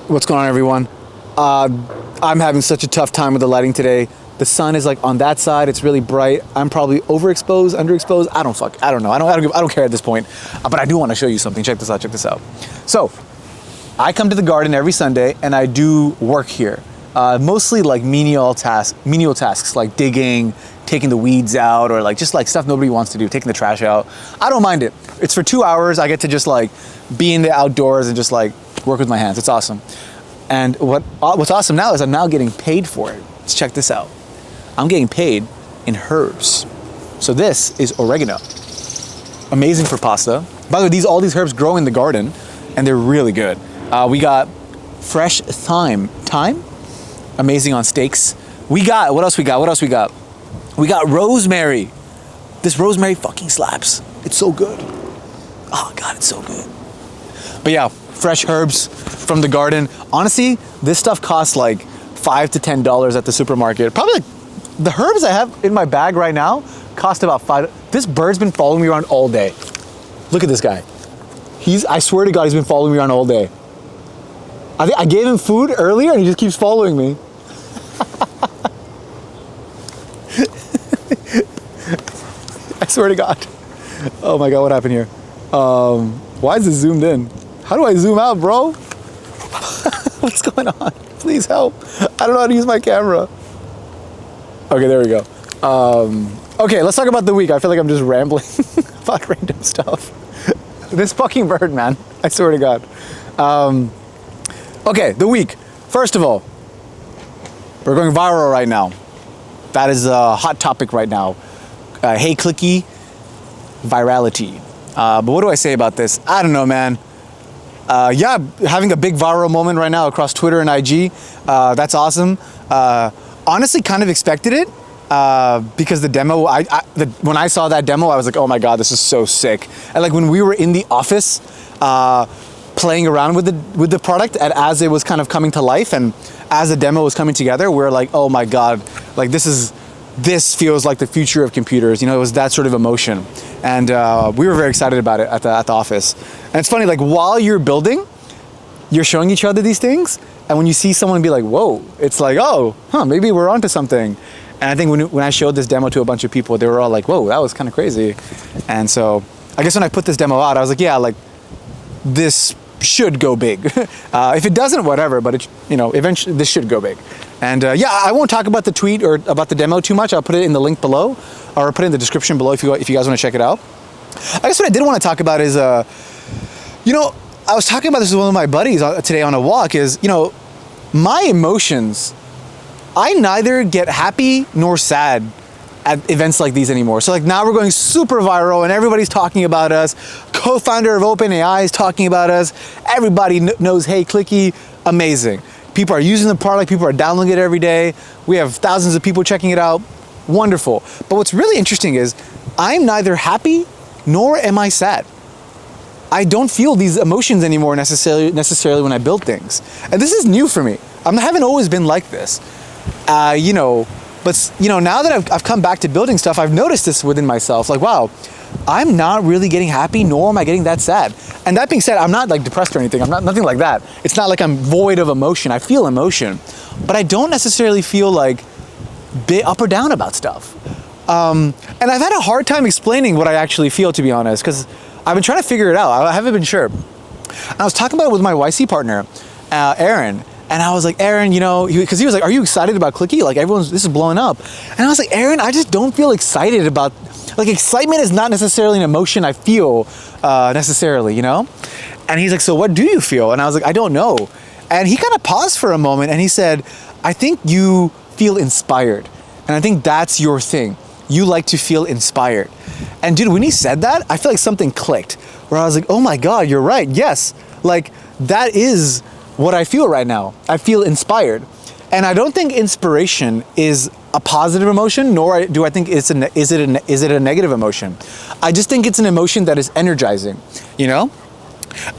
What's going on, everyone? I'm having such a tough time with the lighting today. The sun is like on that side. It's really bright. I'm probably overexposed, underexposed. I don't know. I don't care at this point. But I do want to show you something. Check this out. Check this out. So I come to the garden every Sunday and I do work here. Mostly like menial tasks like digging, taking the weeds out, or like just like stuff nobody wants to do, taking the trash out. I don't mind it. It's for 2 hours. I get to just like be in the outdoors and just like work with my hands. It's awesome. And what's awesome now is I'm now getting paid for it. Let's check this out. I'm getting paid in herbs. So this is oregano. Amazing for pasta. By the way, all these herbs grow in the garden and they're really good. We got fresh thyme. Thyme? Amazing on steaks. What else we got? We got rosemary. This rosemary fucking slaps. It's so good. Oh God, it's so good. But yeah, fresh herbs from the garden. Honestly, this stuff costs like $5 to $10 at the supermarket. Probably like the herbs I have in my bag right now cost about $5. This bird's been following me around all day. Look at this guy. I swear to God, he's been following me around all day. I gave him food earlier and he just keeps following me. I swear to God. Oh my God, what happened here? Why is it zoomed in? How do I zoom out, bro? What's going on? Please help. I don't know how to use my camera. Okay, there we go. Okay, let's talk about the week. I feel like I'm just rambling about random stuff. This fucking bird, man. I swear to God. Okay, the week. First of all, we're going viral right now. That is a hot topic right now. Hey, Clickie, virality. But what do I say about this? I don't know, man. Yeah, having a big viral moment right now across Twitter and IG. That's awesome. Honestly, kind of expected it because the demo, when I saw that demo, I was like, oh my God, this is so sick. And like when we were in the office playing around with the product, and as it was kind of coming to life and as the demo was coming together, we were like, oh my God, like this feels like the future of computers. You know, it was that sort of emotion. And we were very excited about it at the office. And it's funny, like while you're building, you're showing each other these things. And when you see someone be like, whoa, it's like, oh, maybe we're onto something. And I think when I showed this demo to a bunch of people, they were all like, whoa, that was kind of crazy. And so I guess when I put this demo out, I was like, yeah, like this should go big. If it doesn't, whatever, but it, you know, eventually this should go big. And yeah, I won't talk about the tweet or about the demo too much. I'll put it in the link below, or put it in the description below if you guys want to check it out. I guess what I did want to talk about is, you know, I was talking about this with one of my buddies today on a walk, is, you know, my emotions, I neither get happy nor sad at events like these anymore. So like now we're going super viral and everybody's talking about us. Co-founder of OpenAI is talking about us. Everybody knows Hey Clickie, amazing. People are using the product, people are downloading it every day. We have thousands of people checking it out. Wonderful. But what's really interesting is I'm neither happy nor am I sad. I don't feel these emotions anymore necessarily when I build things. And this is new for me. I haven't always been like this. You know, but you know, now that I've come back to building stuff, I've noticed this within myself. Like, wow, I'm not really getting happy, nor am I getting that sad. And that being said, I'm not like depressed or anything. I'm not, nothing like that. It's not like I'm void of emotion. I feel emotion, but I don't necessarily feel like bit up or down about stuff. And I've had a hard time explaining what I actually feel, to be honest, because I've been trying to figure it out. I haven't been sure. And I was talking about it with my YC partner, Aaron. And I was like, Aaron, you know, because he was like, are you excited about Clickie? Like this is blowing up. And I was like, Aaron, I just don't feel excited about, like excitement is not necessarily an emotion I feel necessarily, you know? And he's like, so what do you feel? And I was like, I don't know. And he kind of paused for a moment and he said, I think you feel inspired. And I think that's your thing. You like to feel inspired. And dude, when he said that, I feel like something clicked where I was like, oh my God, you're right. Yes. Like that is what I feel right now. I feel inspired. And I don't think inspiration is a positive emotion, nor do I think is it a negative emotion. I just think it's an emotion that is energizing, you know?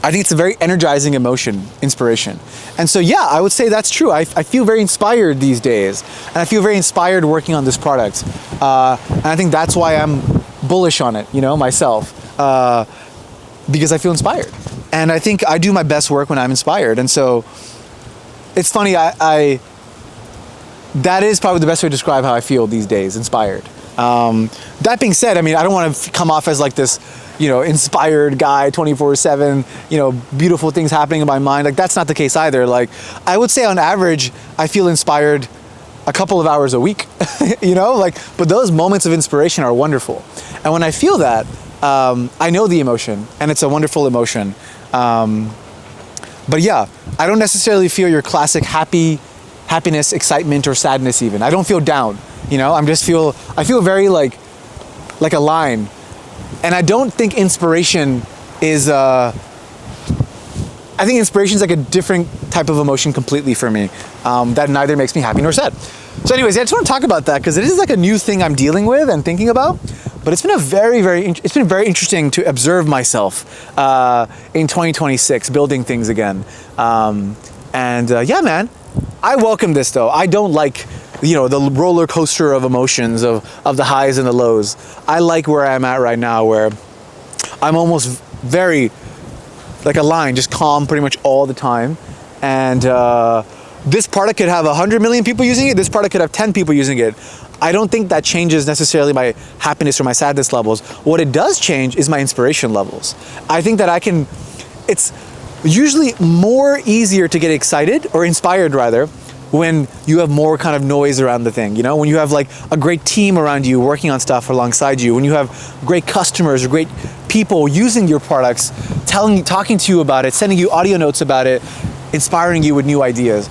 I think it's a very energizing emotion, inspiration. And so yeah, I would say that's true. I feel very inspired these days. And I feel very inspired working on this product. And I think that's why I'm bullish on it, you know, myself. Because I feel inspired. And I think I do my best work when I'm inspired. And so it's funny. I that is probably the best way to describe how I feel these days. Inspired. That being said, I mean, I don't want to come off as like this, inspired guy 24/7, beautiful things happening in my mind. Like, that's not the case either. Like, I would say on average, I feel inspired a couple of hours a week, but those moments of inspiration are wonderful. And when I feel that, I know the emotion, and it's a wonderful emotion. But yeah, I don't necessarily feel your classic happiness, excitement, or sadness even. I don't feel down, I feel very like a line. And I don't think inspiration is, I think inspiration is like a different type of emotion completely for me, that neither makes me happy nor sad. So anyways, I just want to talk about that because it is like a new thing I'm dealing with and thinking about. But it's been it's been very interesting to observe myself in 2026, building things again. Yeah, man, I welcome this though. I don't like, the roller coaster of emotions of the highs and the lows. I like where I'm at right now, where I'm almost very like a line, just calm pretty much all the time. And this product could have 100 million people using it. This product could have 10 people using it. I don't think that changes necessarily my happiness or my sadness levels. What it does change is my inspiration levels. I think that it's usually more easier to get excited or inspired rather when you have more kind of noise around the thing, when you have like a great team around you working on stuff alongside you, when you have great customers or great people using your products, talking to you about it, sending you audio notes about it, inspiring you with new ideas.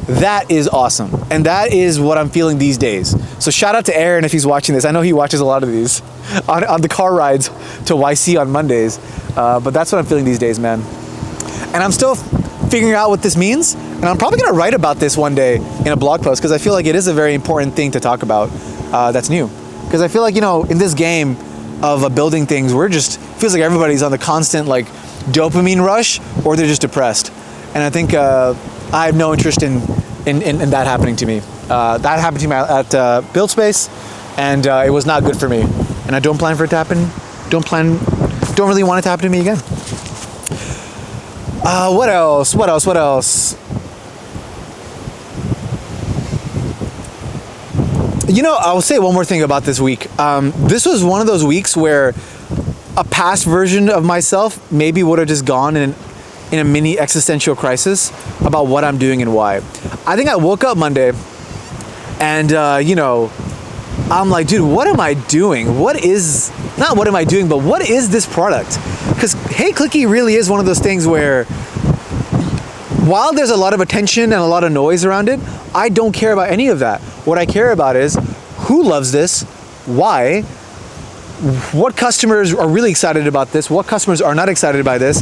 That is awesome. And that is what I'm feeling these days. So shout out to Aaron if he's watching this. I know he watches a lot of these on the car rides to YC on Mondays. But that's what I'm feeling these days, man. And I'm still figuring out what this means. And I'm probably going to write about this one day in a blog post because I feel like it is a very important thing to talk about that's new. Because I feel like, in this game of building things, feels like everybody's on the constant like dopamine rush or they're just depressed. And I think I have no interest in that happening to me. That happened to me at Build Space, and it was not good for me. And I don't plan for it to happen. Don't really want it to happen to me again. What else? I'll say one more thing about this week. This was one of those weeks where a past version of myself maybe would have just gone in a mini existential crisis about what I'm doing and why. I think I woke up Monday and, I'm like, dude, what am I doing? Not what am I doing, but what is this product? Because Hey Clickie really is one of those things where while there's a lot of attention and a lot of noise around it, I don't care about any of that. What I care about is who loves this, why, what customers are really excited about this, what customers are not excited by this.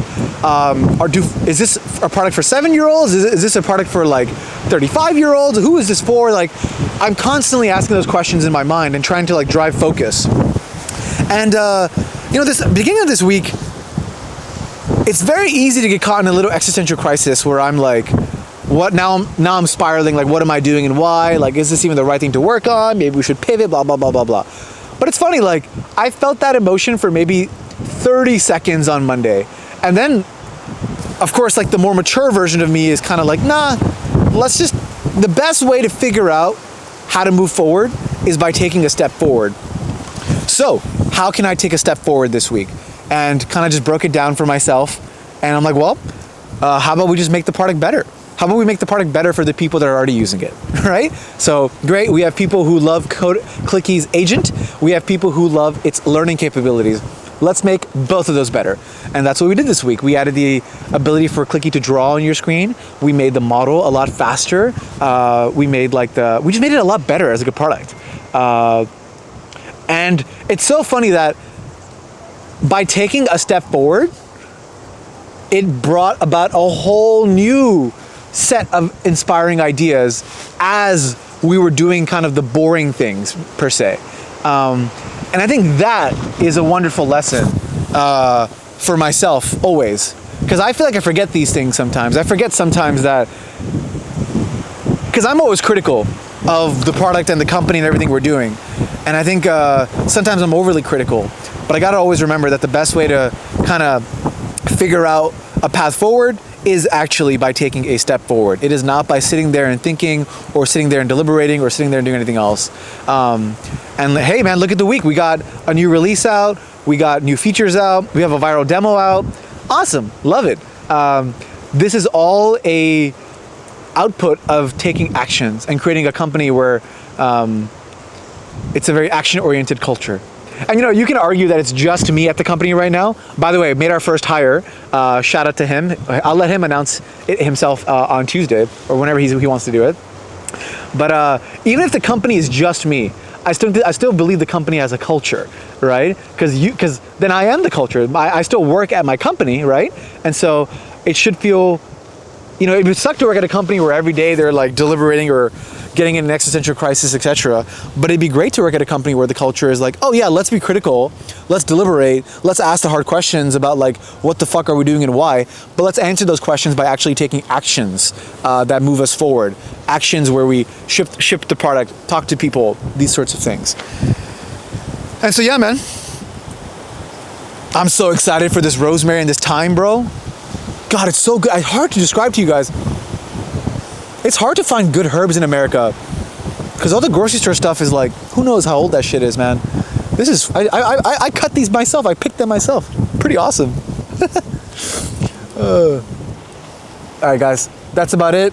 Is this a product for 7-year-olds? Is this a product for like 35-year-olds? Who is this for? Like, I'm constantly asking those questions in my mind and trying to like drive focus. And this beginning of this week, it's very easy to get caught in a little existential crisis where I'm like, what now? I'm spiraling. Like, what am I doing and why? Like, is this even the right thing to work on? Maybe we should pivot. Blah blah blah blah blah. But it's funny. Like, I felt that emotion for maybe 30 seconds on Monday, and then, of course, like the more mature version of me is kind of like, nah. The best way to figure out how to move forward is by taking a step forward. So, how can I take a step forward this week? And kind of just broke it down for myself. And I'm like, well, how about we just make the product better? How about we make the product better for the people that are already using it, right? So great, we have people who love Clickie's agent. We have people who love its learning capabilities. Let's make both of those better. And that's what we did this week. We added the ability for Clickie to draw on your screen. We made the model a lot faster. We just made it a lot better as a good product. And it's so funny that by taking a step forward, it brought about a whole new set of inspiring ideas as we were doing kind of the boring things per se. And I think that is a wonderful lesson for myself always. Because I feel like I forget these things sometimes. I forget sometimes that, because I'm always critical of the product and the company and everything we're doing. And I think sometimes I'm overly critical. But I gotta always remember that the best way to kind of figure out a path forward is actually by taking a step forward. It is not by sitting there and thinking, or sitting there and deliberating, or sitting there and doing anything else. And hey man, look at the week. We got a new release out, we got new features out, we have a viral demo out. Awesome, love it. This is all a output of taking actions and creating a company where it's a very action-oriented culture. And you know, you can argue that it's just me at the company right now. By the way, made our first hire. Shout out to him. I'll let him announce it himself on Tuesday or whenever he wants to do it. But even if the company is just me, I still believe the company has a culture, right? Because then I am the culture. I still work at my company, right? And so it should feel, you know, it would suck to work at a company where every day they're like deliberating or getting in an existential crisis, etc. But it'd be great to work at a company where the culture is like, oh yeah, let's be critical, let's deliberate, let's ask the hard questions about like, what the fuck are we doing and why? But let's answer those questions by actually taking actions that move us forward. Actions where we ship the product, talk to people, these sorts of things. And so yeah, man, I'm so excited for this rosemary and this thyme, bro. God, it's so good. It's hard to describe to you guys. It's hard to find good herbs in America because all the grocery store stuff is like, who knows how old that shit is, man. This is, I cut these myself. I picked them myself. Pretty awesome. All right, guys, that's about it.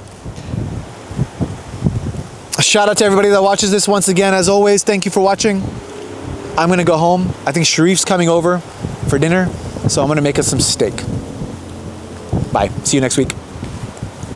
A shout out to everybody that watches this once again. As always, thank you for watching. I'm gonna go home. I think Sharif's coming over for dinner, so I'm gonna make us some steak. Bye. See you next week.